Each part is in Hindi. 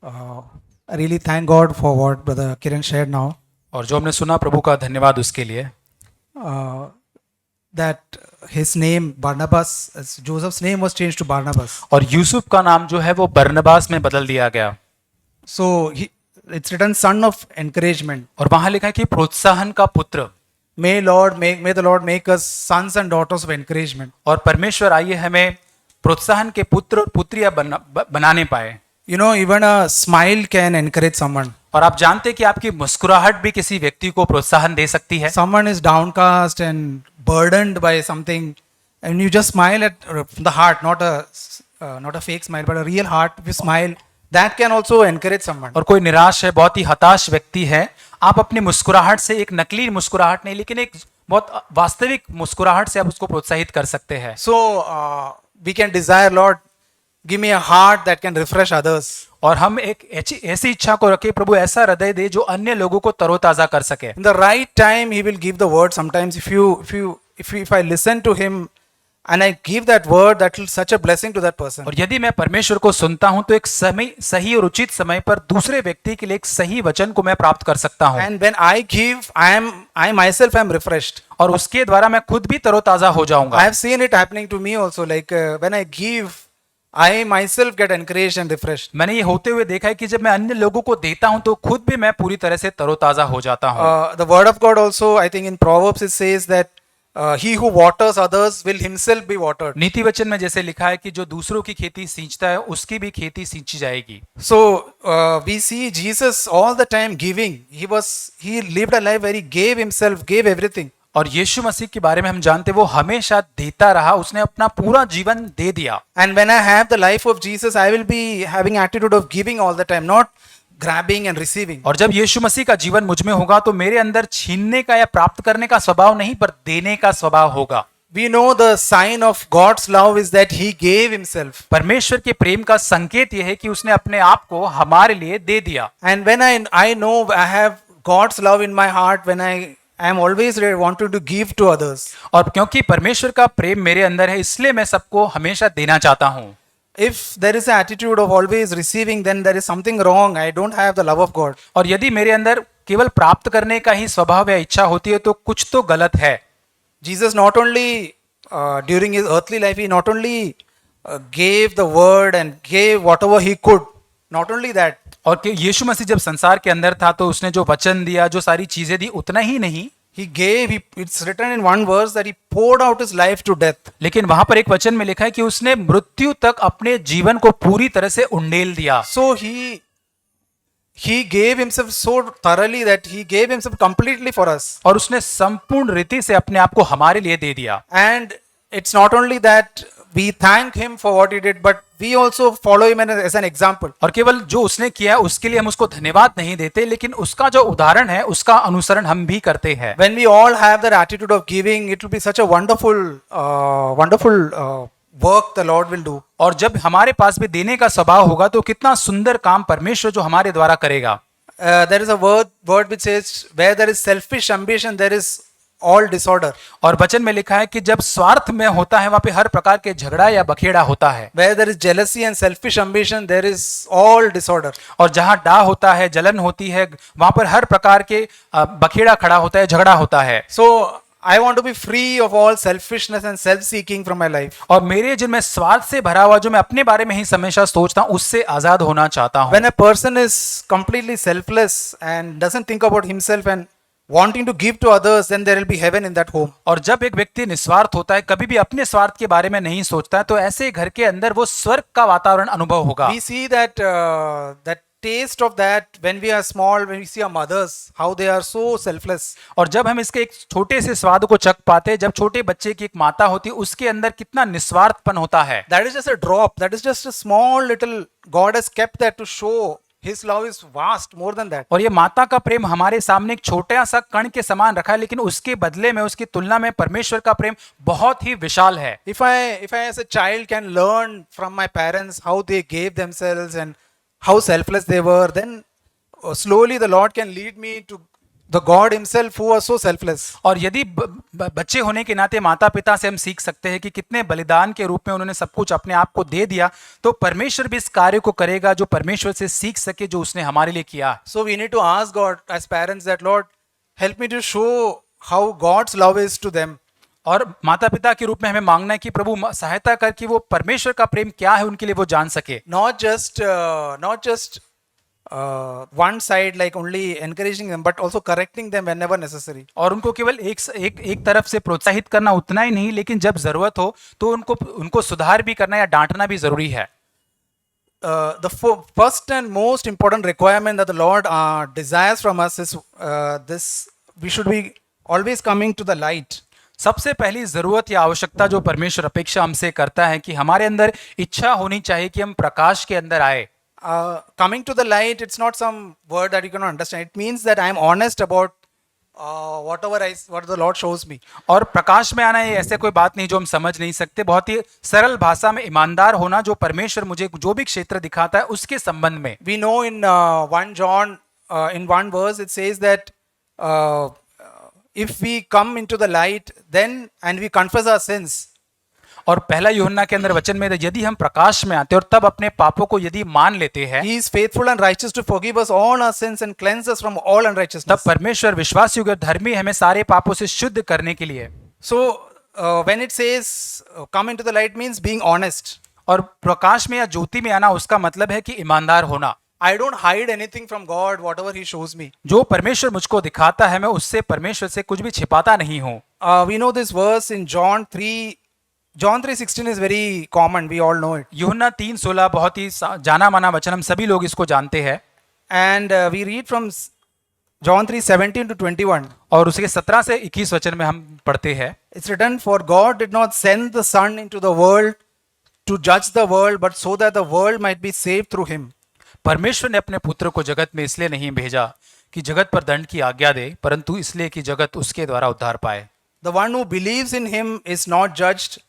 I really thank God for what Brother Kiran shared now. और जो हमने सुना प्रभु का धन्यवाद उसके लिए Uh, that his name Barnabas, Joseph's name was changed to Barnabas. और यूसुफ का नाम जो है वो बरनबास में बदल दिया गया So it's written son of encouragement. और वहां लिखा है कि प्रोत्साहन का पुत्र May the Lord make us sons and daughters of encouragement. और परमेश्वर आइए हमें प्रोत्साहन के पुत्र और पुत्रियां बनाने पाए You know, even a smile can encourage someone. और आप जानते हैं कि आपकी मुस्कुराहट भी किसी व्यक्ति को प्रोत्साहन दे सकती है Someone is downcast and burdened by something, and you just smile at from the heart, not a fake smile, but a real heart. If you smile, that can also encourage someone. और कोई निराश है बहुत ही हताश व्यक्ति है आप अपनी मुस्कुराहट से एक नकली मुस्कुराहट नहीं लेकिन एक बहुत वास्तविक मुस्कुराहट से आप उसको प्रोत्साहित कर सकते हैं So we can desire, Lord, give me a heart that can refresh others. और हम एक ऐसी इच्छा को रखें प्रभु ऐसा हृदय दे जो अन्य लोगों को तरोताजा कर सके In the right time, He will give the word. Sometimes, if I listen to Him and I give that word, that will such a blessing to that person. और यदि मैं परमेश्वर को सुनता हूं तो एक समय सही और उचित समय पर दूसरे व्यक्ति के लिए एक सही वचन को मैं प्राप्त कर सकता हूं And when I give, I myself am refreshed. और उसके द्वारा मैं खुद भी तरोताजा हो I जाऊंगा have seen it happening to me also. Like when I give, I myself get encouraged and refreshed. मैंने ये होते हुए देखा है कि जब मैं अन्य लोगों को देता हूं तो खुद भी मैं पूरी तरह से तरोताजा हो जाता हूं The word of God also, I think in Proverbs it says that he who waters others will himself be watered. नीति वचन में जैसे लिखा है कि जो दूसरों की खेती सींचता है उसकी भी खेती सींची जाएगी So we see Jesus all the time giving. He lived a life where he gave himself, gave everything. और यीशु मसीह के बारे में हम जानते हैं वो हमेशा देता रहा उसने अपना पूरा जीवन दे दिया And when I have the life of Jesus, I will be having attitude of giving all the time, not grabbing and receiving. और जब यीशु मसीह का जीवन मुझ में होगा तो मेरे अंदर छीनने का या प्राप्त करने का स्वभाव नहीं पर देने का स्वभाव होगा We know the sign of God's love is that he gave himself. परमेश्वर के प्रेम का संकेत यह है कि उसने अपने आप को हमारे लिए दे दिया And when I know I have God's love in my heart, when I am always wanting to give to others. और क्योंकि परमेश्वर का प्रेम मेरे अंदर है इसलिए मैं सबको हमेशा देना चाहता हूं If there is an attitude of always receiving, then there is something wrong. I don't have the love of God. और यदि मेरे अंदर केवल प्राप्त करने का ही स्वभाव या इच्छा होती है तो कुछ तो गलत है Jesus not only during his earthly life, he not only gave the word and gave whatever he could. Not only that, और कि यीशु मसीह जब संसार के अंदर था तो उसने जो वचन दिया जो सारी चीजें दी उतना ही नहीं he gave. It's written in one verse that he poured out his life to death. लेकिन वहां पर एक वचन में लिखा है कि उसने मृत्यु तक अपने जीवन को पूरी तरह से उंडेल दिया So he gave himself so thoroughly that he gave himself completely for us. और उसने संपूर्ण रीति से अपने आप को हमारे लिए दे दिया And it's not only that we thank him for what he did, but we also follow him as an example. और केवल जो उसने किया उसके लिए हम उसको धन्यवाद नहीं देते लेकिन उसका जो उदाहरण है उसका अनुसरण हम भी करते हैं When we all have that attitude of giving, it will be such a wonderful work the Lord will do. और जब हमारे पास भी देने का स्वभाव होगा तो कितना सुंदर काम परमेश्वर जो हमारे द्वारा करेगा There is a word which says, where there is selfish ambition, there is all disorder. और वचन में लिखा है कि जब स्वार्थ में होता है वहां पे हर प्रकार के झगड़ा या बखेड़ा होता है Where there is jealousy and selfish ambition, there is all disorder. और जहां डाह होता है जलन होती है वहां पर हर प्रकार के बखेड़ा खड़ा होता है झगड़ा होता है So I want to be free of all selfishness and self-seeking from my life. और मेरे जिनमें स्वार्थ से भरा हुआ जो मैं अपने बारे में ही हमेशा सोचता हूं उससे आजाद होना चाहता हूं When a person is completely selfless and doesn't think about himself and wanting to give to others, then there will be heaven in that home. और जब एक व्यक्ति निस्वार्थ होता है कभी भी अपने स्वार्थ के बारे में नहीं सोचता है तो ऐसे घर के अंदर वो स्वर्ग का वातावरण अनुभव होगा We see that taste of that when we are small, when we see our mothers, how they are so selfless. और जब हम इसके एक छोटे से स्वाद को चख पाते हैं जब छोटे बच्चे की एक माता होती है उसके अंदर कितना निस्वार्थपन होता है That is just a drop. That is just a small little. God has kept that to show His love is vast, more than that. और ये माता का प्रेम हमारे सामने एक छोटा सा कण के समान रखा है लेकिन उसके बदले में उसकी तुलना में परमेश्वर का प्रेम बहुत ही विशाल है If I as a child can learn from my parents how they gave themselves and how selfless they were, then slowly the Lord can lead me to the God Himself who was so selfless. और यदि बच्चे होने के नाते माता पिता से हम सीख सकते हैं कि कितने बलिदान के रूप में उन्होंने सब कुछ अपने आप को दे दिया, तो परमेश्वर भी इस कार्य को करेगा जो परमेश्वर से सीख सके जो उसने हमारे लिए किया। So we need to ask God as parents that, Lord, help me to show how God's love is to them. और माता पिता के रूप में हमें मांगना है कि प्रभु सहायता कर कि वो परमेश्वर का प्रेम क्या है उनके लिए वो जान सके। Not just one side, like only encouraging them, but also correcting them whenever necessary. और उनको केवल एक तरफ से प्रोत्साहित करना उतना ही नहीं, लेकिन जब जरूरत हो तो उनको सुधार भी करना या डांटना भी जरूरी है। The first and most important requirement that the Lord desires from us is this: we should be always coming to the light. सबसे पहली जरूरत या आवश्यकता जो परमेश्वर अपेक्षा हमसे करता है कि हमारे अंदर इच्छा होनी चाहिए कि हम प्रकाश के अंदर आए। Coming to the light, it's not some word that you cannot understand. It means that I am honest about what the Lord shows me. और प्रकाश में आना ये ऐसे कोई बात नहीं जो हम समझ नहीं सकते, बहुत ही सरल भाषा में ईमानदार होना जो परमेश्वर मुझे जो भी क्षेत्र दिखाता है उसके संबंध में। We know in 1 John, in one verse, it says that if we come into the light, then and we confess our sins. और पहला यूहन्ना के अंदर वचन में यदि हम प्रकाश में आते और तब अपने पापों को यदि मान लेते हैं, He is faithful and righteous to forgive us all our sins and cleanse us from all तब unrighteousness. परमेश्वर विश्वास योग्य धर्मी हमें सारे पापों से शुद्ध करने के लिए। So when it says come into the light, means being honest. और प्रकाश में या ज्योति में आना उसका मतलब है कि ईमानदार होना। I don't hide anything from God, whatever He shows me. जो परमेश्वर मुझको दिखाता है मैं उससे परमेश्वर से कुछ भी छिपाता नहीं हूँ। We know this verse in John 3:16 is very common. We all know it. यूहन्ना 3:16 बहुत ही जाना माना वचन, हम सभी लोग इसको जानते हैं। And we read from John 3:17 to 21. और उसके 17 से 21 वचन में हम पढ़ते हैं, It's written, "For God did not send the Son into the world to judge the world, but so that the world might be saved through Him." परमेश्वर ने अपने पुत्र को जगत में इसलिए नहीं भेजा कि जगत पर दंड की आज्ञा दे, परंतु इसलिए कि जगत उसके द्वारा उद्धार पाए। The one who believes in Him is not judged.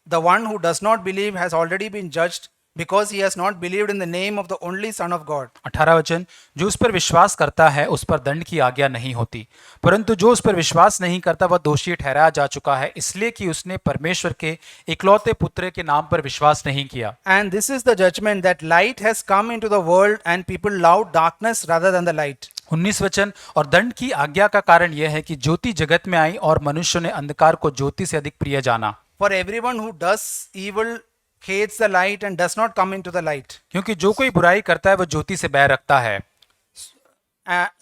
The one who does not believe has already been judged because he has not believed in the name of the only Son of God. 18 वचन, जो उस पर विश्वास करता है उस पर दंड की आज्ञा नहीं होती, परंतु जो उस पर विश्वास नहीं करता वह दोषी ठहराया जा चुका है, इसलिए कि उसने परमेश्वर के इकलौते पुत्र के नाम पर विश्वास नहीं किया। And this is the judgment, that light has come into the world and people loved darkness rather than the light. 19 वचन, और दंड की आज्ञा का कारण यह है कि ज्योति जगत में आई और मनुष्य ने अंधकार को ज्योति से अधिक प्रिय जाना। For everyone who does evil hates the light and does not come into the light, क्योंकि जो कोई बुराई करता है वह ज्योति से बैर रखता है,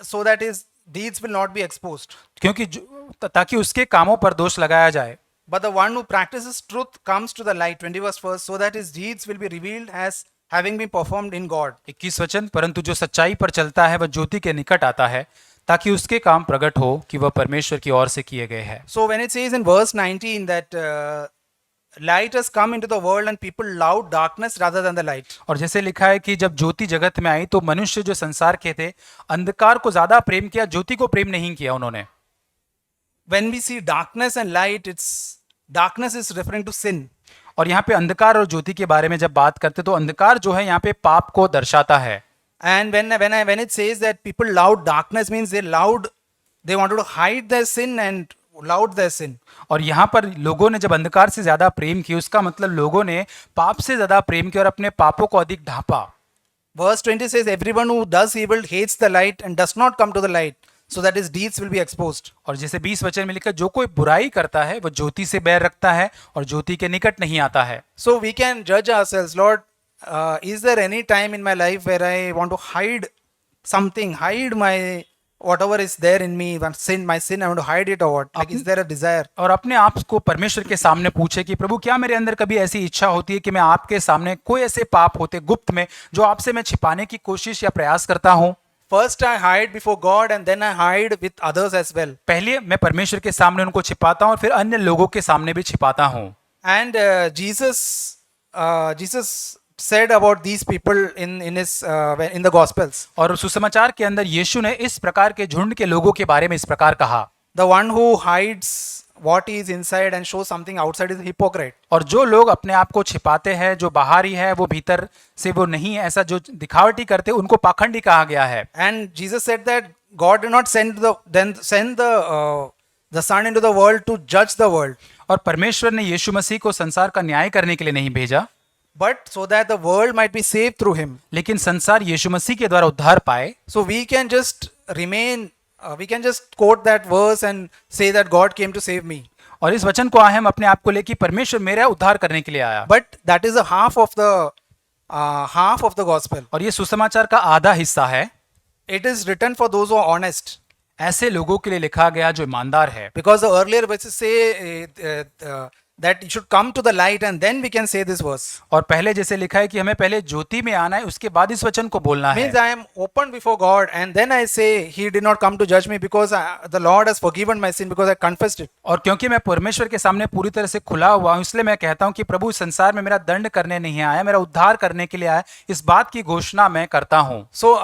so that his deeds will not be exposed. क्योंकि ताकि उसके कामों पर दोष लगाया जाए। But the one who practices truth comes to the light, 21st verse, so that his deeds will be revealed as having been performed in God. 21 वचन, परंतु जो सच्चाई पर चलता है वह ज्योति के निकट आता है ताकि उसके काम प्रकट हो कि वह परमेश्वर की ओर से किए गए हैं। So when it says in verse 19 that light has come into the world and people loved darkness rather than the light. और जैसे लिखा है कि जब ज्योति जगत में आई तो मनुष्य जो संसार के थे अंधकार को ज्यादा प्रेम किया, ज्योति को प्रेम नहीं किया उन्होंने। When we see darkness and light, darkness is referring to sin. और यहाँ पे अंधकार और ज्योति के बारे में जब बात करते तो अंधकार जो है यहाँ पे पाप को दर्शाता है। And when it says that people loved darkness, means they wanted to hide their sin and loved their sin. और यहाँ पर लोगों ने जब अंधकार से ज्यादा प्रेम किया उसका मतलब लोगों ने पाप से ज्यादा प्रेम किया और अपने पापों को अधिक ढांपा। Verse 20 says, "Everyone who does evil hates the light and does not come to the light, so that his deeds will be exposed." और जैसे 20 वचन में लिखा, जो कोई बुराई करता है वह ज्योति से बैर रखता है और ज्योति के निकट नहीं आता है। So we can judge ourselves, Lord, is there any time in my life where I want to hide something, hide my whatever is there in me, my sin, I want to hide it or what? Like, is there a desire? और अपने आप को परमेश्वर के सामने पूछे कि प्रभु क्या मेरे अंदर कभी ऐसी इच्छा होती है कि मैं आपके सामने कोई ऐसे पाप होते गुप्त में जो आपसे मैं छिपाने की कोशिश या प्रयास करता हूँ। First I hide before God and then I hide with others as well. पहले मैं परमेश्वर के सामने उनको छिपाता हूँ और फिर अन्य लोगों के सामने भी छिपाता हूँ। And Jesus said about these people in the Gospels. और सुसमाचार के अंदर यीशु ने इस प्रकार के झुंड के लोगों के बारे में इस प्रकार कहा, The one who hides what is inside and shows something outside is a hypocrite. और जो लोग अपने आप को छिपाते हैं, जो बाहरी है वो भीतर से वो नहीं है, ऐसा जो दिखावटी करते उनको पाखंडी कहा गया है। And Jesus said that God did not send the Son into the world to judge the world, और परमेश्वर ने यीशु मसीह को संसार का न्याय करने के लिए नहीं भेजा, but so that the world might be saved through him. लेकिन संसार यीशु मसीह के द्वारा उद्धार पाए। So we can just we can just quote that verse and say that God came to save me. और इस वचन को हम अपने आप को लेकर परमेश्वर मेरा उद्धार करने के लिए आया, But that is a half of the gospel. और ये सुसमाचार का आधा हिस्सा है। It is written for those who are honest. ऐसे लोगों के लिए लिखा गया जो ईमानदार है, Because the earlier verses say that you should come to the light and then we can say this verse. और पहले जैसे लिखा है कि हमें पहले ज्योति में आना है, उसके बाद इस वचन को बोलना है। Means I am open before God and then I say he did not come to judge me because the Lord has forgiven my sin because I confessed it. और क्योंकि मैं परमेश्वर के सामने पूरी तरह से खुला हुआ हूं, इसलिए मैं कहता हूं कि प्रभु इस संसार में मेरा दंड करने नहीं आया, मेरा उद्धार करने के लिए आया। इस बात की घोषणा मैं करता हूं। So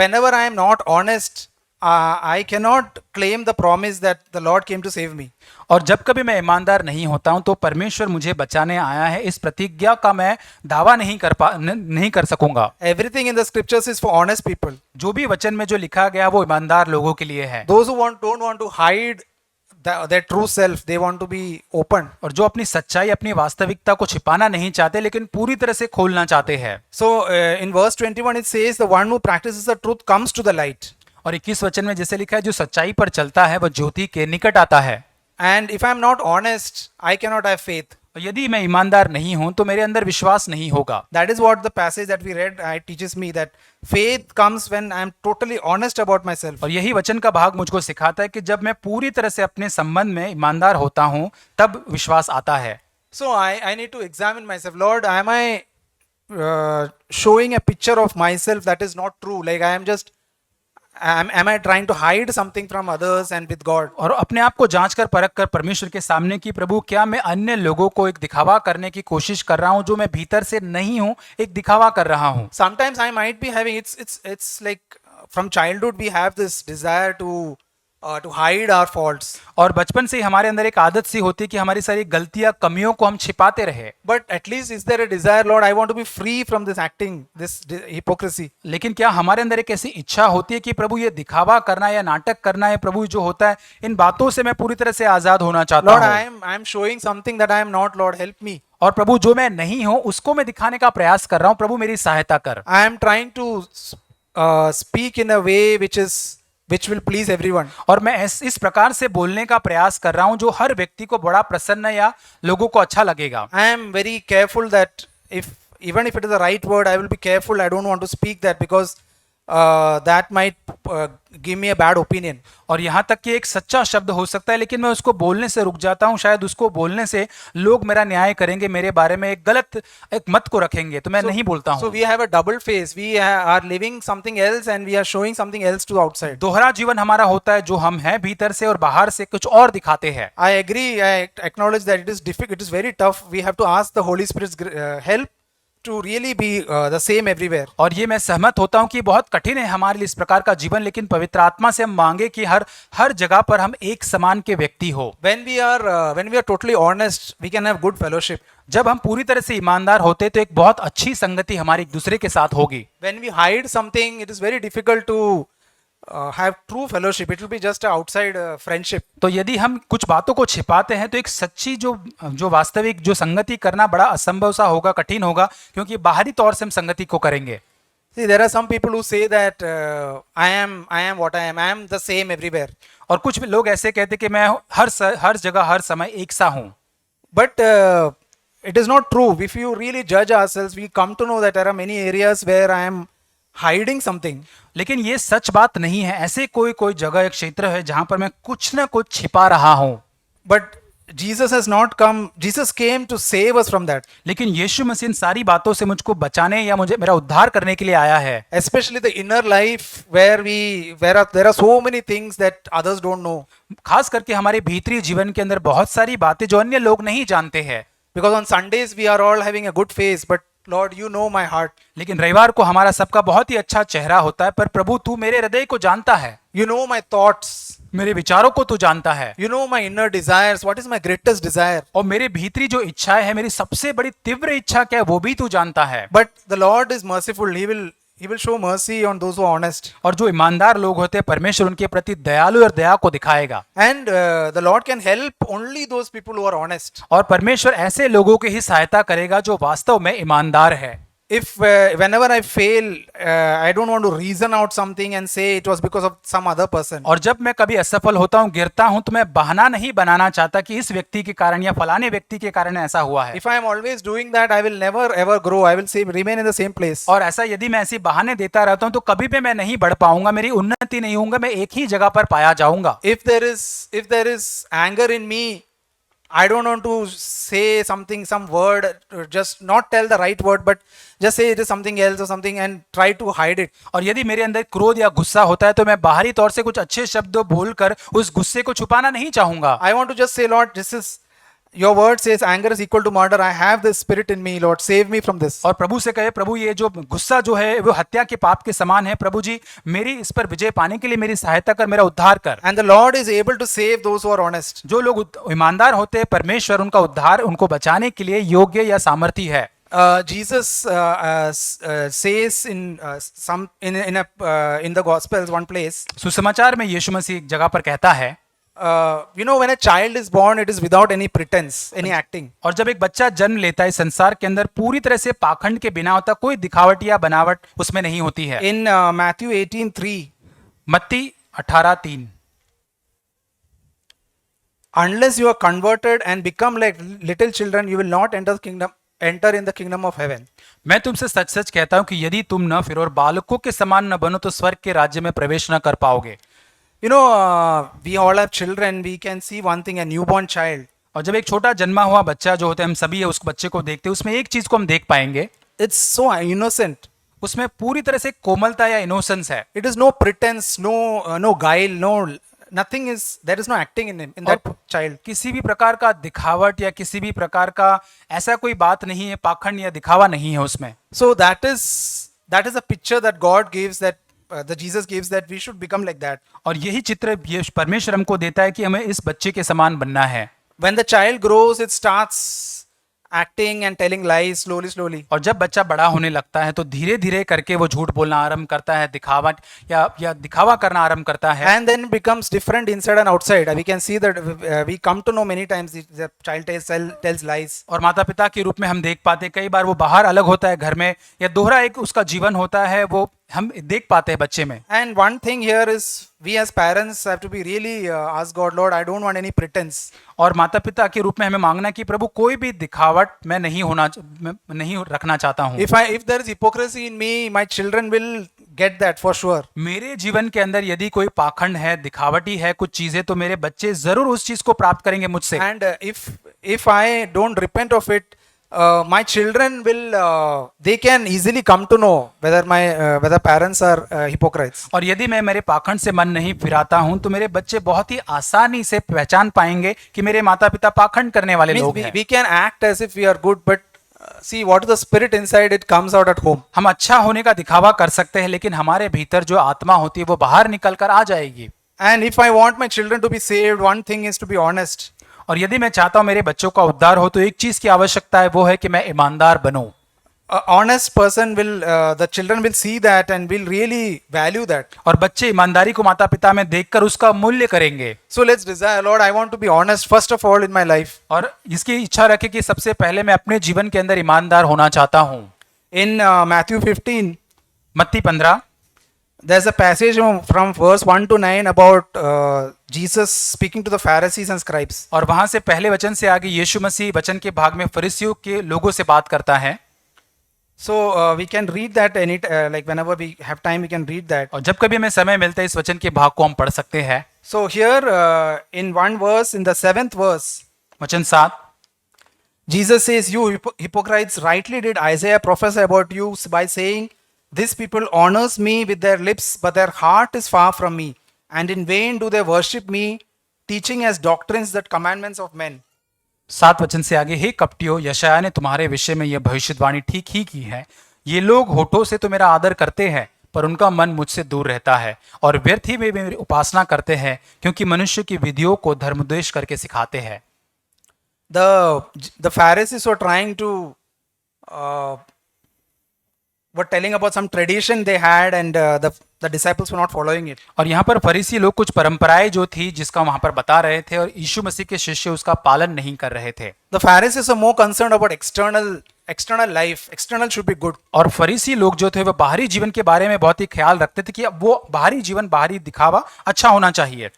whenever I am not honest, I cannot claim the promise that the Lord came to save me. और जब कभी मैं ईमानदार नहीं होता हूं तो परमेश्वर मुझे बचाने आया है, इस प्रतिज्ञा का मैं दावा नहीं कर सकूंगा। Everything in the scriptures is for honest people. जो भी वचन में जो लिखा गया वो ईमानदार लोगों के लिए है। Those who don't want to hide their true self, they want to be open. और जो अपनी सच्चाई, अपनी वास्तविकता को छिपाना नहीं चाहते लेकिन पूरी तरह से खोलना चाहते हैं। So in verse 21 it says the one who practices the truth comes to the light. और 21 वचन में जैसे लिखा है, जो सच्चाई पर चलता है वह ज्योति के निकट आता है। And if I am not honest, I cannot have faith. और यदि मैं ईमानदार नहीं हूं तो मेरे अंदर विश्वास नहीं होगा। That is what the passage that we read teaches me, that faith comes when I am totally honest about myself. और यही वचन का भाग मुझको सिखाता है कि जब मैं पूरी तरह से अपने संबंध में ईमानदार होता हूं तब विश्वास आता है। So I need to examine myself. Lord, am I showing a picture of myself that is not true? Like am I trying to hide something from others and with God? और अपने आप को जांच कर परख कर परमेश्वर के सामने कि प्रभु क्या मैं अन्य लोगों को एक दिखावा करने की कोशिश कर रहा हूं जो मैं भीतर से नहीं हूं, एक दिखावा कर रहा हूं। Sometimes I might be having it's like from childhood we have this desire to hide our faults. और बचपन से ही हमारे अंदर एक आदत सी होती है कि हमारी सारी गलतियां, कमियों को हम छिपाते रहे। But at least is there a desire, Lord, I want to be free from this acting, this hypocrisy. लेकिन क्या हमारे अंदर एक ऐसी इच्छा होती है कि प्रभु ये दिखावा करना या नाटक करना है, प्रभु जो होता है इन बातों से मैं पूरी तरह से आजाद होना चाहता Lord, हूँ। I am showing something that I am not, Lord, help me. और प्रभु जो मैं नहीं हूं उसको मैं दिखाने का प्रयास कर रहा हूं, प्रभु मेरी सहायता कर। I am trying to speak in a way which will please everyone. और मैं इस प्रकार से बोलने का प्रयास कर रहा हूं जो हर व्यक्ति को बड़ा प्रसन्न या लोगों को अच्छा लगेगा। I am very careful that even if it is the right word, I will be careful. I don't want to speak that because that might give me a bad opinion. और यहाँ तक कि एक सच्चा शब्द हो सकता है लेकिन मैं उसको बोलने से रुक जाता हूँ, शायद उसको बोलने से लोग मेरा न्याय करेंगे, मेरे बारे में एक गलत एक मत को रखेंगे, तो मैं नहीं बोलता हूँ। So we have a double face. We are living something else and we are showing something else to outside. दोहरा जीवन हमारा होता है, जो हम हैं भीतर से और बाहर से कुछ और दिखाते हैं। I agree. I acknowledge that it is difficult. It is very tough. We have to ask the Holy Spirit's help to really be the same everywhere. और ये मैं सहमत होता हूँ कि बहुत कठिन है हमारे लिए इस प्रकार का जीवन, लेकिन पवित्र आत्मा से हम मांगे कि हर जगह पर हम एक समान के व्यक्ति हो। When we are totally honest, we can have good fellowship. जब हम पूरी तरह से ईमानदार होते तो एक बहुत अच्छी संगति हमारी एक दूसरे के साथ होगी। When we hide something, it is very difficult to have true fellowship. It will be just a outside friendship. तो यदि हम कुछ बातों को छिपाते हैं तो एक सच्ची जो वास्तविक जो संगति करना बड़ा असंभव सा होगा, कठिन होगा, क्योंकि बाहरी तौर से हम संगति को करेंगे। See, there are some people who say that I am what I am. I am the same everywhere. और कुछ लोग ऐसे कहते कि मैं हर जगह हर समय एक सा हूँ। But it is not true. If you really judge ourselves, we come to know that there are many areas where I am hiding something. लेकिन ये सच बात नहीं है। ऐसे कोई जगह, एक क्षेत्र है जहां पर मैं कुछ ना कुछ छिपा रहा हूं। But Jesus has not come. Jesus came to save us from that. लेकिन यीशु मसीह इन सारी बातों से मुझको बचाने या मेरा उद्धार करने के लिए आया है। Especially the inner life where there are so many things that others don't know. खास करके हमारे भीतरी जीवन के अंदर बहुत सारी बातें जो अन्य लोग नहीं जानते हैं। Because on Sundays we are all having a good face, but Lord, you know my heart. लेकिन रविवार को हमारा सबका बहुत ही अच्छा चेहरा होता है, पर प्रभु तू मेरे हृदय को जानता है। You know my thoughts. मेरे विचारों को तू जानता है। You know my inner desires. What is my greatest desire? और मेरे भीतरी जो इच्छाएं है, मेरी सबसे बड़ी तीव्र इच्छा क्या है, वो भी तू जानता है। But the Lord is merciful. He will show mercy on those who are honest. और जो ईमानदार लोग होते हैं परमेश्वर उनके प्रति दयालु और दया को दिखाएगा। And the Lord can help only those people who are honest. और परमेश्वर ऐसे लोगों की ही सहायता करेगा जो वास्तव में ईमानदार है। If whenever I fail, I don't want to reason out something and say it was because of some other person. और जब मैं कभी असफल होता हूँ, गिरता हूँ, तो मैं बहाना नहीं बनाना चाहता कि इस व्यक्ति के कारण या फलाने व्यक्ति के कारण ऐसा हुआ है। If I am always doing that, I will never ever grow. I will say remain in the same place. और ऐसा यदि मैं ऐसी बहाने देता रहता हूँ तो कभी भी मैं नहीं बढ़ पाऊंगा, मेरी उन्नति नहीं होगा, मैं एक ही जगह पर पाया जाऊंगा। If there is anger in me, I don't want to say something, some word, just not tell the right word, but just say it is something else or something and try to hide it. और यदि मेरे अंदर क्रोध या गुस्सा होता है तो मैं बाहरी तौर से कुछ अच्छे शब्द बोलकर उस गुस्से को छुपाना नहीं चाहूंगा। I want to just say, Lord, this is your word says anger is equal to murder. I have this spirit in me, Lord, save me from this. और प्रभु से कहे, प्रभु ये जो गुस्सा जो है वो हत्या के पाप के समान है, प्रभु जी मेरी इस पर विजय पाने के लिए मेरी सहायता कर, मेरा उद्धार कर। And the Lord is able to save those who are honest. जो लोग ईमानदार होते हैं, परमेश्वर उनका उद्धार, उनको बचाने के लिए योग्य या सामर्थी है। Jesus says in the Gospels one place, सुसमाचार में यीशु मसीह एक जगह पर कहता है, when a child is born, it is without any pretense, any acting. और जब एक बच्चा जन्म लेता है संसार के अंदर पूरी तरह से पाखंड के बिना होता, कोई दिखावट या बनावट उसमें नहीं होती है। In Matthew 18:3, मत्ती 18:3, unless you are converted and become like little children, you will not enter in the kingdom of heaven. मैं तुमसे सच सच कहता हूं कि यदि तुम न फिर और बालकों के समान न बनो तो स्वर्ग के राज्य में प्रवेश न कर पाओगे। We all have children. We can see one thing, a newborn child. और जब एक छोटा जन्मा हुआ बच्चा जो होता है, हम सभी उस बच्चे को देखते हैं, उसमें एक चीज को हम देख पाएंगे, It's so innocent. उसमें पूरी तरह से कोमलता या इनोसेंस है। It is no pretense, no guile, nothing is, there is no acting in that child. किसी भी प्रकार का दिखावट या किसी भी प्रकार का ऐसा कोई बात नहीं है, पाखंड या दिखावा नहीं है उसमें। So that is a picture that God gives, that Jesus gives, that we should become like that. और यही चित्र ये परमेश्वर हमको देता है कि हमें इस बच्चे के समान बनना है। When the child grows, it starts acting and telling lies slowly. और जब बच्चा बड़ा होने लगता है तो धीरे धीरे करके वो झूठ बोलना आरंभ करता है, दिखावट या दिखावा करना आरंभ करता है। And then becomes different inside and outside. We can see that we come to know many times the child tells lies. और माता पिता के रूप में हम देख पाते हैं कई बार वो बाहर अलग होता है घर में, या दोहरा एक उसका जीवन होता है, वो हम देख पाते हैं बच्चे में। And one thing here is, we as parents have to be really ask God, Lord, I don't want any pretense. और माता पिता के रूप में हमें मांगना कि प्रभु कोई भी दिखावट मैं नहीं रखना चाहता हूँ। If there is hypocrisy in me, my children will get that for sure. मेरे जीवन के अंदर यदि कोई पाखंड है, दिखावटी है कुछ चीजें, तो मेरे बच्चे जरूर उस चीज को प्राप्त करेंगे मुझसे। And if I don't repent of it, my children will they can easily come to know whether parents are hypocrites. और यदि मैं मेरे पाखंड से मन नहीं फिराता हूं तो मेरे बच्चे बहुत ही आसानी से पहचान पाएंगे कि मेरे माता पिता पाखंड करने वाले लोग हैं। We can act as if we are good, but see what is the spirit inside, it comes out at home. हम अच्छा होने का दिखावा कर सकते हैं, लेकिन हमारे भीतर जो आत्मा होती है वो बाहर निकल कर आ जाएगी। And if I want my children to be saved, one thing is to be honest. और यदि मैं चाहता हूं मेरे बच्चों का उद्धार हो तो एक चीज की आवश्यकता है, वो है कि मैं ईमानदार बनूं। Honest person the children will see that and will really value that. और बच्चे ईमानदारी को माता पिता में देखकर उसका मूल्य करेंगे। So let's desire, Lord, I want to be honest first of all in my life. और इसकी इच्छा रखें कि सबसे पहले मैं अपने जीवन के अंदर ईमानदार होना चाहता हूं। In Matthew 15, मत्ती 15, there's a passage from verse 1 to 9 about Jesus speaking to the Pharisees and scribes. और वहां से पहले वचन से आगे यीशु मसीह वचन के भाग में फरीसियों के लोगों से बात करता है। So we can read that like whenever we have time, we can read that. और जब कभी हमें समय मिलता है इस वचन के भाग को हम पढ़ सकते हैं। So here in one verse, in the 7th verse, वचन 7, Jesus says, "You hypocrites, rightly did Isaiah prophesy about you by saying, this people honors me with their lips, but their heart is far from me, and in vain do they worship me, teaching as doctrines the commandments of men." 7 वचन से आगे, हे कपटियों, यशायाह ने तुम्हारे विषय में यह भविष्यवाणी ठीक ही की है। ये लोग होठों से तो मेरा आदर करते हैं, पर उनका मन मुझसे दूर रहता है, और व्यर्थ ही वे मेरी उपासना करते हैं, क्योंकि मनुष्य की विधियों को धर्मोपदेश करके सिखाते हैं। The Pharisees were trying to were telling about some tradition they had, and the disciples were not following it. और यहाँ पर फरीसी लोग कुछ परंपराएं जो थी जिसका वहां पर बता रहे थे और यीशु मसीह के शिष्य उसका पालन नहीं कर रहे थे। The Pharisees are more concerned about external life. External should be good. और फरीसी लोग जो थे वो बाहरी जीवन के बारे में बहुत ही ख्याल रखते थे कि वो बाहरी जीवन, बाहरी दिखावा अच्छा होना चाहिए।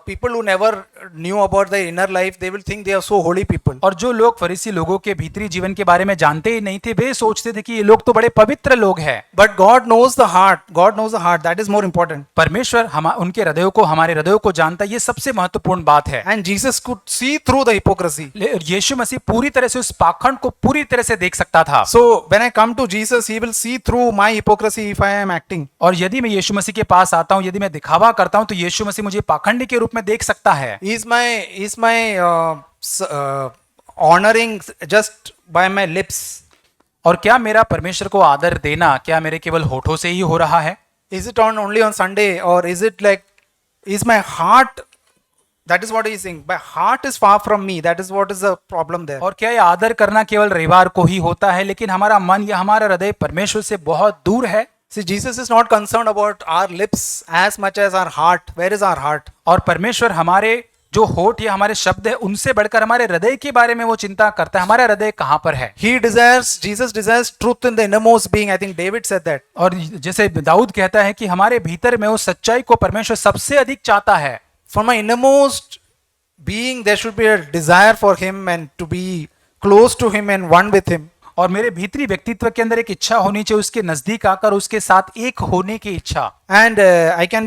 People who never knew about their inner life, they will think they are so holy people. और जो लोग फरीसी लोगों के भीतरी जीवन के बारे में जानते ही नहीं थे, वे सोचते थे कि ये लोग तो बड़े पवित्र लोग हैं। But God knows the heart. God knows the heart. That is more important. परमेश्वर उनके हृदयों को, हमारे हृदयों को जानता है, ये सबसे महत्वपूर्ण बात है। And Jesus could see through the hypocrisy. यीशु मसीह पूरी तरह से उस पाखंड को पूरी तरह से देख सकता था। So when I come to Jesus, He will see through my hypocrisy if I am acting. और यदि मैं यीशु मसीह के पास आता हूँ, यदि मैं दिखावा करता हूँ, तो यीशु मसीह मुझे पाखंडी के रूप में देख सकता है। Is my honoring just by my lips? और क्या मेरा परमेश्वर को आदर देना क्या मेरे केवल होठों से ही हो रहा है? Is it only on Sunday, or is it like, is my heart? That is what he is saying. My heart is far from me. That is what is the problem there. और क्या ये आदर करना केवल रविवार को ही होता है, लेकिन हमारा मन या हमारा हृदय परमेश्वर से बहुत दूर है? See, Jesus is not concerned about our lips as much as our heart. Where is our heart? और परमेश्वर हमारे जो होठ या हमारे शब्द है उनसे बढ़कर हमारे हृदय के बारे में वो चिंता करता है। हमारा हृदय कहाँ पर है? Jesus desires truth in the innermost being. I think David said that. और जैसे दाऊद कहता है कि हमारे भीतर में उस सच्चाई को परमेश्वर सबसे अधिक चाहता है। For my innermost being, there should be a desire for Him and to be close to Him and one with Him. और मेरे भीतरी व्यक्तित्व के अंदर एक इच्छा होनी चाहिए उसके नजदीक आकर उसके साथ एक होने की इच्छा। And I can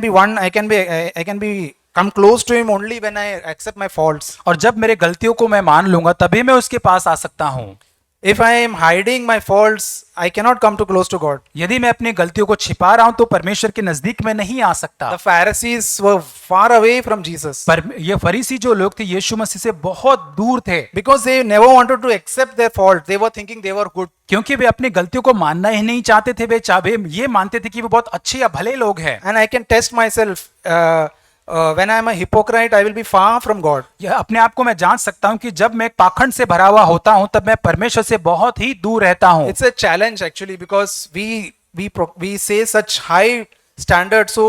be come close to Him only when I accept my faults. और जब मेरे गलतियों को मैं मान लूंगा तभी मैं उसके पास आ सकता हूँ। If I am hiding my faults, I cannot come too close to God. यदि मैं अपनी गलतियों को छिपा रहा हूं तो परमेश्वर के नजदीक में नहीं आ सकता। The Pharisees were far away from Jesus. पर ये फरीसी जो लोग थे यीशु मसीह से बहुत दूर थे, Because they never wanted to accept their fault. They were thinking they were good. क्योंकि वे अपनी गलतियों को मानना ही नहीं चाहते थे। वे ये मानते थे कि वो बहुत अच्छे या भले लोग हैं। And I can test myself. When I am a hypocrite, I will be far from God. यह अपने आप को मैं जांच सकता हूं कि जब मैं पाखंड से भरा हुआ होता हूं तब मैं परमेश्वर से बहुत ही दूर रहता हूं। It's a challenge actually, because we say such high standards, so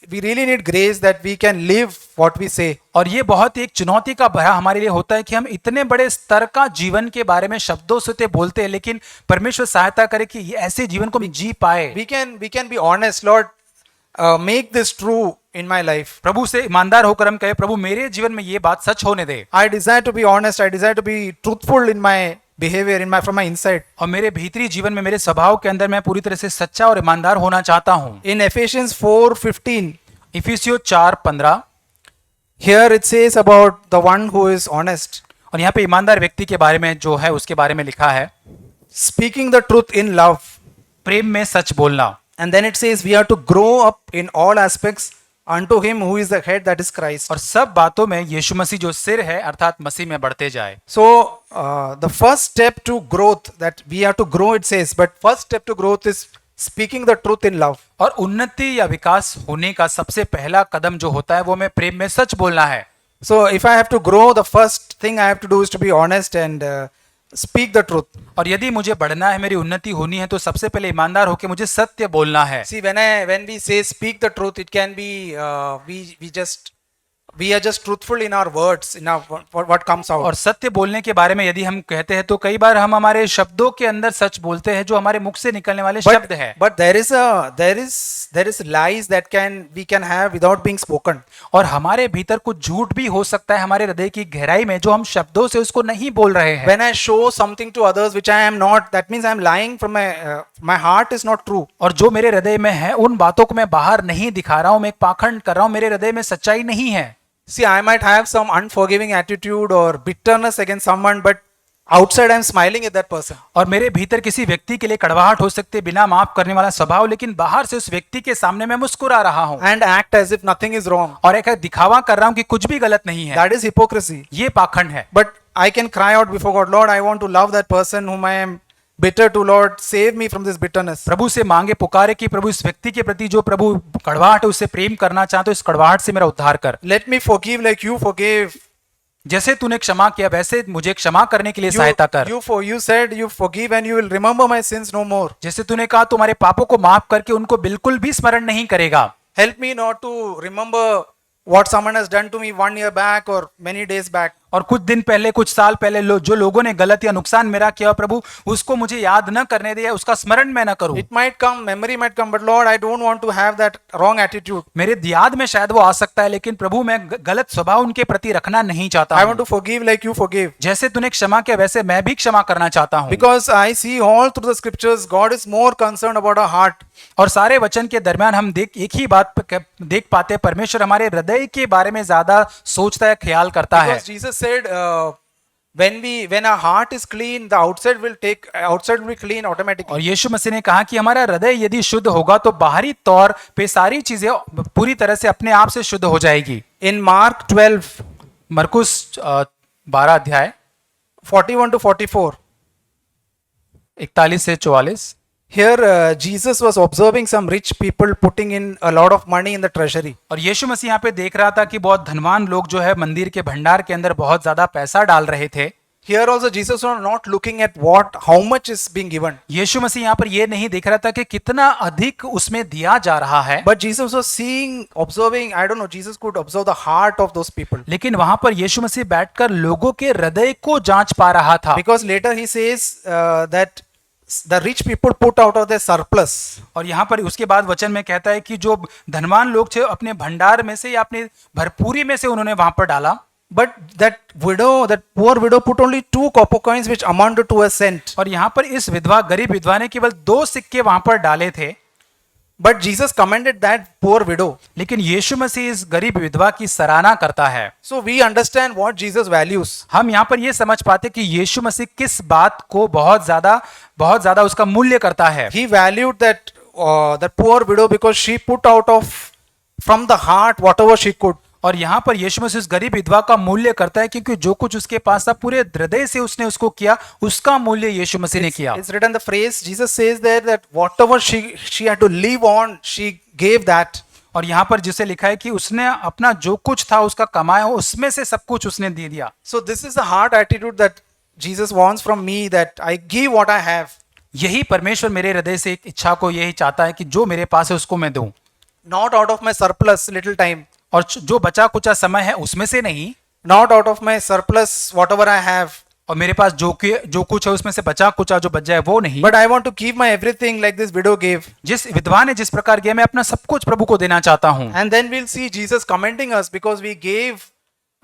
we really need grace that we can live what we say. और ये बहुत ही एक चुनौती का भरा हमारे लिए होता है कि हम इतने बड़े स्तर का जीवन के बारे में शब्दों से तो बोलते हैं, लेकिन परमेश्वर सहायता करे कि ये ऐसे जीवन को हम जी पाए। We can be honest, Lord. Make this true in my life. प्रभु से ईमानदार होकर हम कहे, प्रभु मेरे जीवन में ये बात सच होने दे। I desire to be honest. I desire to be truthful in my behavior, from my inside. और मेरे भीतरी जीवन में, मेरे स्वभाव के अंदर मैं पूरी तरह से सच्चा और ईमानदार होना चाहता हूँ। In Ephesians 4:15, इफिसियों 4:15, here it says about the one who is honest, और यहाँ पे ईमानदार व्यक्ति के बारे में जो है उसके बारे में लिखा है, speaking the truth in love. प्रेम में सच बोलना। And then it says we are to grow up in all aspects unto Him who is the head, that is Christ. और सब बातों में यीशु मसीह जो सिर है अर्थात मसीह में बढ़ते जाए। So the first step to growth, that we have to grow, it says, but first step to growth is speaking the truth in love. और उन्नति या विकास होने का सबसे पहला कदम जो होता है वो मैं प्रेम में सच बोलना है। So if I have to grow, the first thing I have to do is to be honest and speak the truth. और यदि मुझे बढ़ना है, मेरी उन्नति होनी है, तो सबसे पहले ईमानदार होकर मुझे सत्य बोलना है। See, when we say speak the truth, it can be we are just truthful in our words, in our what comes out. और सत्य बोलने के बारे में यदि हम कहते हैं तो कई बार हम हमारे शब्दों के अंदर सच बोलते हैं जो हमारे मुख से निकलने वाले शब्द है। But there is lies that we can have without being spoken. और हमारे भीतर कुछ झूठ भी हो सकता है हमारे हृदय की गहराई में जो हम शब्दों से उसको नहीं बोल रहे हैं। When I show something to others which I am not, that means I am lying from my heart is not true. और जो मेरे हृदय में है उन बातों को मैं बाहर नहीं दिखा रहा हूँ, मैं एक पाखंड कर रहा हूँ, मेरे हृदय में सच्चाई नहीं है। See, I might have some unforgiving attitude or bitterness against someone, but outside I am smiling at that person. और मेरे भीतर किसी व्यक्ति के लिए कड़वाहट हो सकती है, बिना माफ करने वाला स्वभाव, लेकिन बाहर से उस व्यक्ति के सामने मैं मुस्कुरा रहा हूँ And act as if nothing is wrong. और एक दिखावा कर रहा हूँ कि कुछ भी गलत नहीं है। That is hypocrisy. ये पाखंड है। But I can cry out before God, Lord, I want to love that person whom I am bitter to. Lord, save me from this bitterness. प्रभु से मांगे, पुकारे कि प्रभु इस व्यक्ति के प्रति जो प्रभु कड़वाहट है उससे प्रेम करना चाहते हो, इस कड़वाहट से मेरा उद्धार कर। Let me forgive like you forgave. जैसे तूने क्षमा किया वैसे मुझे क्षमा करने के लिए सहायता कर। You said you forgive and you will remember my sins no more. जैसे तूने कहा तुम्हारे पापों को माफ करके उनको बिल्कुल भी स्मरण नहीं करेगा। Help me not to remember what someone has done to me 1 year back or many days back. और कुछ दिन पहले कुछ साल पहले जो लोगों ने गलत या नुकसान मेरा किया प्रभु उसको मुझे याद न करने दे, उसका स्मरण मैं न करूं। It might come, memory might come, but Lord, I don't want to have that wrong attitude. मेरे याद में शायद वो आ सकता है लेकिन प्रभु मैं गलत स्वभाव उनके प्रति रखना नहीं चाहता I हूं। want to forgive like you forgive. जैसे तूने क्षमा किया वैसे मैं भी क्षमा करना चाहता हूं। Because I see all through the scriptures, God is more concerned about our heart. और सारे वचन के दरमियान हम एक ही बात देख पाते हैं, परमेश्वर हमारे हृदय के बारे में ज्यादा सोचता है, ख्याल करता है। Because Jesus said, when our heart is clean, the outside will be clean automatically. और यीशु मसीह ने कहा कि हमारा हृदय यदि शुद्ध होगा तो बाहरी तौर पे सारी चीजें पूरी तरह से अपने आप से शुद्ध हो जाएगी। In Mark 12, मरकुस 12 अध्याय 41 to 44. 41 से 44। Here Jesus was observing some rich people putting in a lot of money in the treasury. और यीशु मसीह यहाँ पे देख रहा था कि बहुत धनवान लोग जो है मंदिर के भंडार के अंदर बहुत ज्यादा पैसा डाल रहे थे। Here also Jesus was not looking at how much is being given. यीशु मसीह यहाँ पर ये नहीं देख रहा था कि कितना अधिक उसमें दिया जा रहा है, But Jesus was observing, I don't know, Jesus could observe the heart of those people. लेकिन वहां पर यीशु मसीह बैठकर लोगों के हृदय को जांच पा रहा था। Because later he says that the rich people put out of their surplus. और यहाँ पर उसके बाद वचन में कहता है कि जो धनवान लोग थे अपने भंडार में से या अपनी भरपूरी में से उन्होंने वहां पर डाला। But that poor widow put only 2 copper coins which amounted to a cent. और यहाँ पर इस गरीब विधवा ने केवल 2 सिक्के वहां पर डाले थे। But Jesus commended that poor widow. लेकिन यीशु मसीह इस गरीब विधवा की सराहना करता है। So we understand what Jesus values. हम यहाँ पर ये समझ पाते कि यीशु मसीह किस बात को बहुत ज्यादा उसका मूल्य करता है। He valued that poor widow because she put out from the heart whatever she could. और यहाँ पर यीशु मसीह उस गरीब विधवा का मूल्य करता है क्योंकि जो कुछ उसके पास था पूरे हृदय से उसने उसको किया, उसका मूल्य यीशु मसीह ने किया। It's written the phrase, Jesus says there that whatever she had to live on, she gave that. और यहाँ पर जिसे लिखा है कि उसने अपना जो कुछ था उसका कमाया उसमें से सब कुछ उसने दे दिया। So this is the heart attitude that Jesus wants from me, that I give what I have. यही परमेश्वर मेरे हृदय से एक इच्छा को यही चाहता है कि जो मेरे पास है उसको मैं दूं। Not out of my surplus little time. और जो बचा कुचा समय है उसमें से नहीं। Not out of my surplus whatever I have. और मेरे पास जो कुछ है उसमें से बचा कुचा जो बच जाए वो नहीं। But I want to give my everything like this widow gave. जिस विधवा ने जिस प्रकार किया मैं अपना सब कुछ प्रभु को देना चाहता हूँ। And then we'll see Jesus commending us because we gave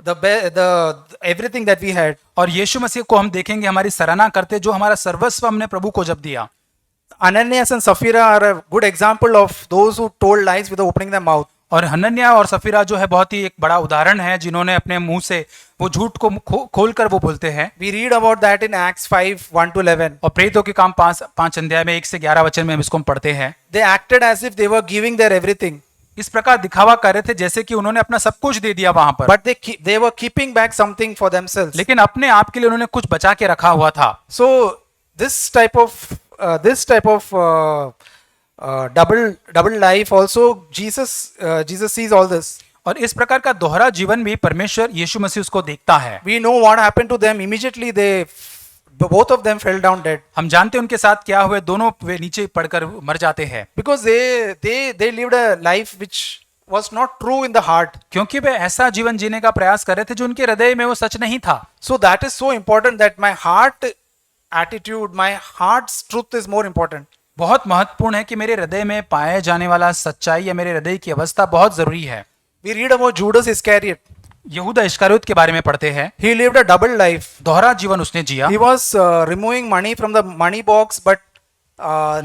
the everything that we had. और यीशु मसीह को हम देखेंगे हमारी सराहना करते जो हमारा सर्वस्व हमने प्रभु को जब दिया। Ananias and Sapphira are a good example of those who told lies without opening their mouth. और हनन्याह और सफीरा जो है बहुत ही एक बड़ा उदाहरण है जिन्होंने अपने मुंह से वो झूठ को खोलकर वो बोलते हैं। We read about that in Acts 5, 1 to 11. और प्रेरितों के काम 5 अध्याय में 1 से 11 वचन में हम इसको पढ़ते हैं। They acted as if they were giving their everything. इस प्रकार दिखावा कर रहे थे जैसे कि उन्होंने अपना सब कुछ दे दिया वहां पर। But they were keeping back something for themselves. लेकिन अपने आप के लिए उन्होंने कुछ बचा के रखा हुआ था। So this type of double life also Jesus sees all this. और इस प्रकार का दोहरा जीवन भी परमेश्वर यीशु मसीह उसको देखता है। We know what happened to them. Immediately both of them fell down dead. हम जानते हैं उनके साथ क्या हुए, दोनों वे नीचे पड़कर मर जाते हैं। Because they lived a life which was not true in the heart. क्योंकि वे ऐसा जीवन जीने का प्रयास कर रहे थे जो उनके हृदय में वो सच नहीं था। So that is so important that my heart attitude, my heart's truth is more important. बहुत महत्वपूर्ण है कि मेरे हृदय में पाए जाने वाला सच्चाई या मेरे हृदय की अवस्था बहुत जरूरी है। We read about Judas Iscariot. यहूदा इस्करियोत के बारे में पढ़ते हैं। He lived a double life. दोहरा जीवन उसने जिया। He was removing money from the money box, but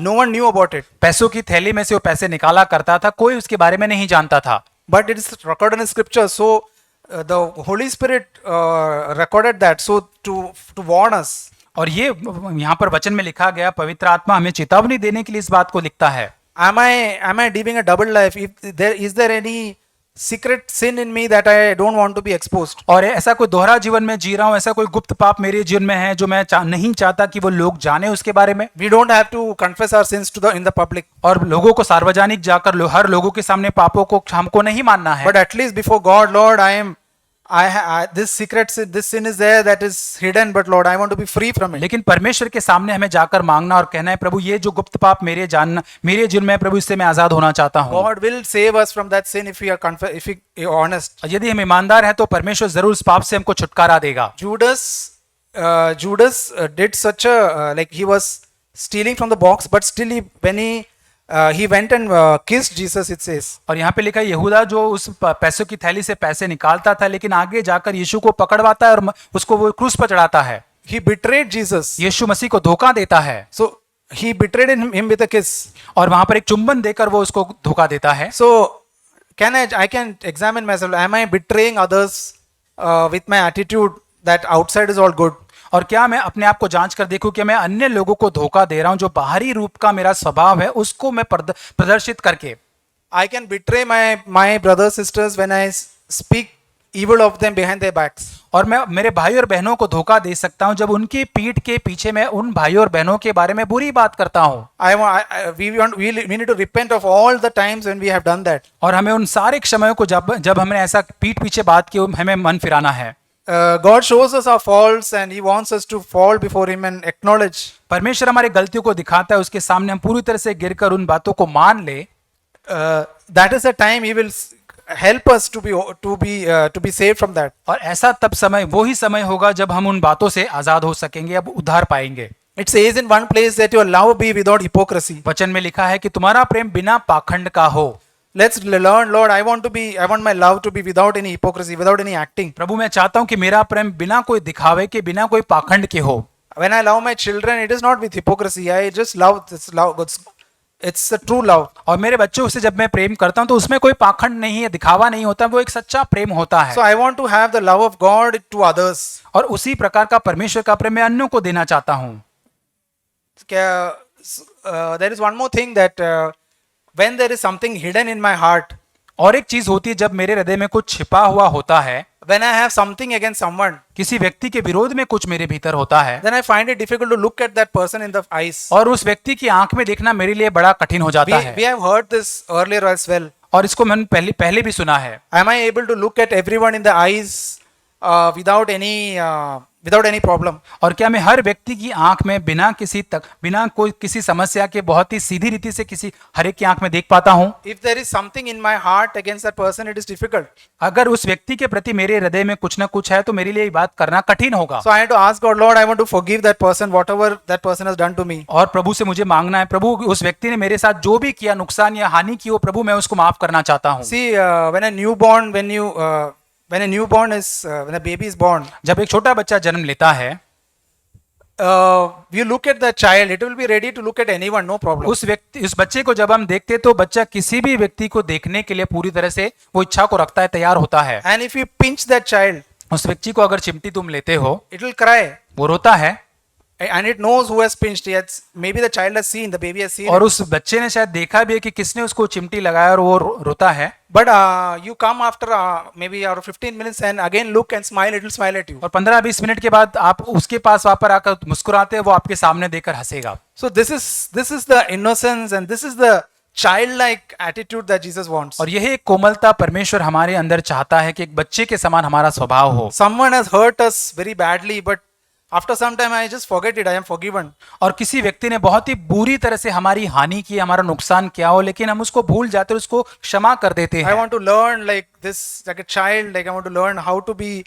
no one knew about it. पैसों की थैली में से वो पैसे निकाला करता था, कोई उसके बारे में नहीं जानता था। But it is recorded in Scripture. So the Holy Spirit recorded that so to warn us. और ये यहाँ पर वचन में लिखा गया, पवित्र आत्मा हमें चेतावनी देने के लिए इस बात को लिखता है। Am I living a double life? Is there any secret sin in me that I don't want to be exposed? और ऐसा कोई दोहरा जीवन में जी रहा हूँ, ऐसा कोई गुप्त पाप मेरे जीवन में है जो मैं नहीं चाहता कि वो लोग जाने उसके बारे में। We don't have to confess our sins in the public. और लोगों को सार्वजनिक जाकर हर लोगों के सामने पापों को हमको नहीं मानना है। But at least before God, Lord, this secret sin, this sin is there that is hidden, but Lord, I want to be free from it. लेकिन परमेश्वर के सामने हमें जाकर मांगना और कहना है, प्रभु ये जो गुप्त पाप मेरे जानना मेरे जुर्म में, प्रभु इससे मैं आजाद होना चाहता हूँ। God will save us from that sin if we are if we are honest. यदि हम ईमानदार हैं तो परमेश्वर जरूर उस पाप से हमको छुटकारा देगा। Judas did such a like he was stealing from the box, but still when he went and kissed Jesus, it says. और यहाँ पे लिखा है यहूदा जो उस पैसों की थैली से पैसे निकालता था, लेकिन आगे जाकर यीशु को पकड़वाता है और उसको वो क्रूस पर चढ़ाता है। He betrayed Jesus. यीशु मसीह को धोखा देता है। So he betrayed him with a kiss. और वहां पर एक चुंबन देकर वो उसको धोखा देता है। So I can examine myself. Am I betraying others with my attitude that outside is all good? और क्या मैं अपने आप को जांच कर देखूं कि मैं अन्य लोगों को धोखा दे रहा हूं, जो बाहरी रूप का मेरा स्वभाव है उसको मैं प्रदर्शित करके। I can betray my brothers sisters when I speak evil of them behind their backs. और मैं मेरे भाई और बहनों को धोखा दे सकता हूं जब उनकी पीठ के पीछे मैं उन भाइयों और बहनों के बारे में बुरी बात करता हूं। We need to repent of all the times when we have done that. और हमें उन सारे क्षमों को जब हमने ऐसा पीठ पीछे बात की हमें मन फिराना है। God shows us our faults and He wants us to fall before Him and acknowledge. परमेश्वर हमारी गलतियों को दिखाता है, उसके सामने हम पूरी तरह से गिरकर उन बातों को मान ले। That is the time He will help us to be saved from that. और ऐसा तब समय वही समय होगा जब हम उन बातों से आजाद हो सकेंगे, अब उद्धार पाएंगे। It says in one place that your love be without hypocrisy. वचन में लिखा है कि तुम्हारा प्रेम बिना पाखंड का हो। Let's learn, Lord. I want my love to be without any hypocrisy, without any acting. प्रभु मैं चाहता हूं कि मेरा प्रेम बिना कोई दिखावे के, बिना कोई पाखंड के हो। When I love my children, it is not with hypocrisy. I just love this love. It's a true love. और मेरे बच्चों से जब मैं प्रेम करता हूं तो उसमें कोई पाखंड नहीं है, दिखावा नहीं होता, वो एक सच्चा प्रेम होता है। So I want to have the love of God to others. और उसी प्रकार का परमेश्वर का प्रेम मैं अन्यों को देना चाहता हूं। There is one more thing that when there is something hidden in my heart, और एक चीज होती है जब मेरे हृदय में कुछ छिपा हुआ होता है, when I have something against someone, किसी व्यक्ति के विरोध में कुछ मेरे भीतर होता है, then I find it difficult to look at that person in the eyes. और उस व्यक्ति की आंख में देखना मेरे लिए बड़ा कठिन हो जाता है। We have heard this earlier as well. और इसको मैंने पहले भी सुना है। Am I able to look at everyone in the eyes without any problem? और क्या मैं हर व्यक्ति की आंख में बिना कोई किसी समस्या के बहुत ही सीधी रीति से किसी हर एक की आंख में देख पाता हूं? If there is something in my heart against that person, it is difficult. अगर उस व्यक्ति के प्रति मेरे हृदय में कुछ ना कुछ है तो मेरे लिए ये बात करना कठिन होगा। So I have to ask God, Lord, I want to forgive that person, whatever that person has done to me. और प्रभु से मुझे मांगना है, प्रभु उस व्यक्ति ने मेरे साथ जो भी किया, नुकसान या हानि की हो, प्रभु मैं उसको माफ करना चाहता हूँ। See, when a baby is born, जब एक छोटा बच्चा जन्म लेता है, you look at the child, it will be ready to look at anyone, no problem. उस बच्चे को जब हम देखते तो बच्चा किसी भी व्यक्ति को देखने के लिए पूरी तरह से वो इच्छा को रखता है, तैयार होता है। And if you pinch that child, उस व्यक्ति को अगर चिमटी तुम लेते हो, it will cry. वो रोता है। And it knows who has pinched it. Maybe the child has seen, the baby has seen. और उस बच्चे ने शायद देखा भी है कि किसने उसको चिमटी लगाया और वो रोता है। But you come after maybe 15 minutes and again look and smile, it will smile at you. और 15-20 मिनट के बाद आप उसके पास वापस आकर मुस्कुराते हैं, वो आपके सामने देखकर हंसेगा। So this is the innocence and this is the childlike attitude that Jesus wants. और यही एक कोमलता परमेश्वर हमारे अंदर चाहता है कि एक बच्चे के समान हमारा स्वभाव हो। Someone has hurt us very badly, but after some time I just forget it. I am forgiven. और किसी व्यक्ति ने बहुत ही बुरी तरह से हमारी हानि की, हमारा नुकसान किया हो, लेकिन हम उसको भूल जाते हैं, उसको क्षमा कर देते I हैं। want to learn like this, like a child. Like I want to learn how to be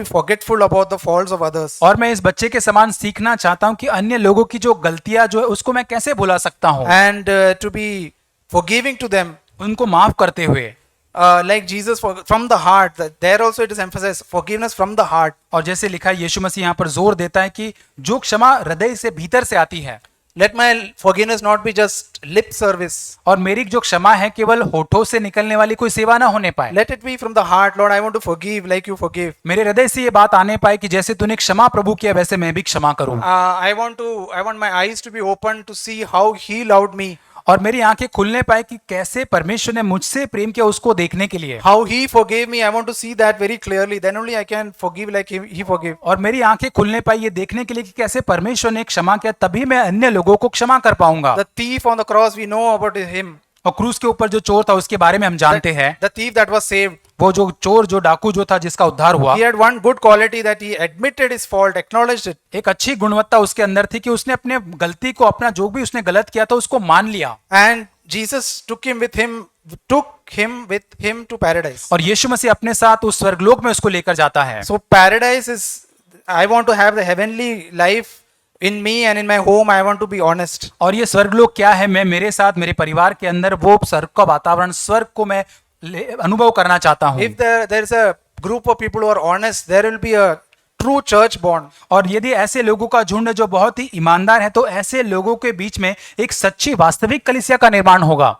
forgetful about the faults of others. और मैं इस बच्चे के समान सीखना चाहता हूँ कि अन्य लोगों की जो गलतियां जो है उसको मैं कैसे भुला सकता हूँ, And to be forgiving to them. उनको माफ करते हुए। Like Jesus from the heart. There also it is emphasized forgiveness from the heart. और जैसे लिखा है, यीशु मसीह यहाँ पर जोर देता है कि जो क्षमा हृदय से भीतर से आती है। Let my forgiveness not be just lip service. और मेरी जो क्षमा है केवल होठों से निकलने वाली कोई सेवा ना होने पाए। Let it be from the heart. Lord, I want to forgive like you forgive. मेरे हृदय से ये बात आने पाए कि जैसे तूने क्षमा प्रभु किया वैसे मैं भी क्षमा करूं। I want my eyes to be open to see how He loved me. और मेरी आंखें खुलने पाए कि कैसे परमेश्वर ने मुझसे प्रेम किया, उसको देखने के लिए। How He forgave me, I want to see that very clearly. Then only I can forgive like He forgave. और मेरी आंखें खुलने पाई ये देखने के लिए कि कैसे परमेश्वर ने क्षमा किया, तभी मैं अन्य लोगों को क्षमा कर पाऊंगा। The thief on the cross, we know about him. और क्रूस के ऊपर जो चोर था उसके बारे में हम जानते हैं। The thief that was saved. वो जो चोर जो डाकू जो था जिसका उद्धार हुआ, he had one good quality that he admitted his fault, acknowledged it, एक अच्छी गुणवत्ता उसके अंदर थी कि उसने अपने गलती को, अपना जो भी उसने गलत किया था उसको मान लिया, and Jesus took him with him to paradise. और यीशु मसीह अपने साथ उस स्वर्गलोक में उसको लेकर जाता है। So paradise is, I want to have the heavenly life in me and in my home. I want to be honest. और ये स्वर्गलोक क्या है? मैं मेरे साथ मेरे परिवार के अंदर वो स्वर्ग का वातावरण, स्वर्ग को मैं अनुभव करना चाहता हूँ। If there is a group of people who are honest, there will be a true church born. और यदि ऐसे लोगों का झुंड जो बहुत ही ईमानदार है, तो ऐसे लोगों के बीच में एक सच्ची वास्तविक कलीसिया का निर्माण होगा।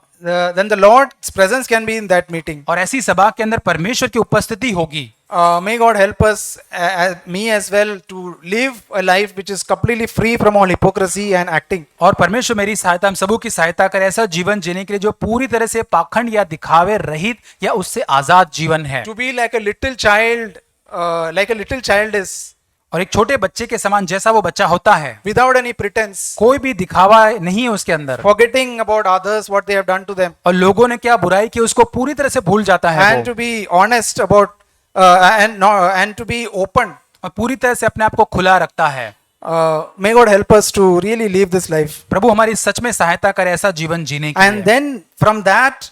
Then the Lord's presence can be in that meeting. और ऐसी सभा के अंदर परमेश्वर की उपस्थिति होगी। May God help us, me as well, to live a life which is completely free from all hypocrisy and acting. और परमेश्वर मेरी सहायता, हम सबों की सहायता करे ऐसा जीवन जीने के लिए जो पूरी तरह से पाखंड या दिखावे रहित या उससे आजाद जीवन है। To be like a little child is, और एक छोटे बच्चे के समान जैसा वो बच्चा होता है, without any pretense, कोई भी दिखावा नहीं है उसके अंदर, forgetting about others, what they have done to them, और लोगों ने क्या बुराई की उसको पूरी तरह से भूल जाता है and वो। to be honest about and to be open. और पूरी तरह से अपने आप को खुला रखता है। May God help us to really live this life. प्रभु हमारी सच में सहायता करे ऐसा जीवन जीने के And लिए। then from that,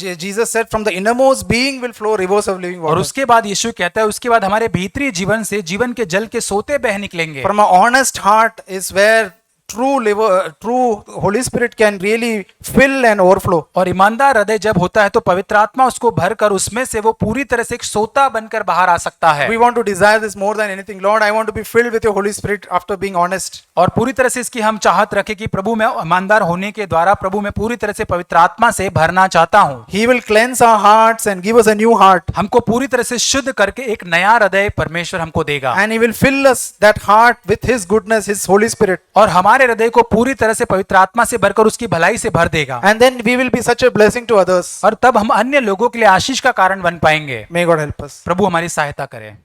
Jesus said, from the innermost being will flow rivers of living और water. उसके बाद यीशु कहता है उसके बाद हमारे भीतरी जीवन से जीवन के जल के सोते बह निकलेंगे। From an honest heart is where true Holy Spirit can really fill and overflow. और ईमानदार हृदय जब होता है तो पवित्र आत्मा उसको भरकर उसमें से वो पूरी तरह से एक सोता बनकर बाहर आ सकता है। We want to desire this more than anything. Lord, I want to be filled with your Holy Spirit after being honest. और पूरी तरह से इसकी हम चाहत रखें कि प्रभु मैं ईमानदार होने के द्वारा प्रभु मैं पूरी तरह से पवित्र आत्मा से भरना चाहता हूँ। He will cleanse our hearts and give us a new heart. हमको पूरी तरह से शुद्ध करके एक नया हृदय परमेश्वर हमको देगा। And He will fill us, that heart, with His goodness, His Holy Spirit. और हमारे हृदय को पूरी तरह से पवित्र आत्मा से भरकर उसकी भलाई से भर देगा। And then we will be such a blessing to others. और तब हम अन्य लोगों के लिए आशीष का कारण बन पाएंगे। May God help us. प्रभु हमारी सहायता करे।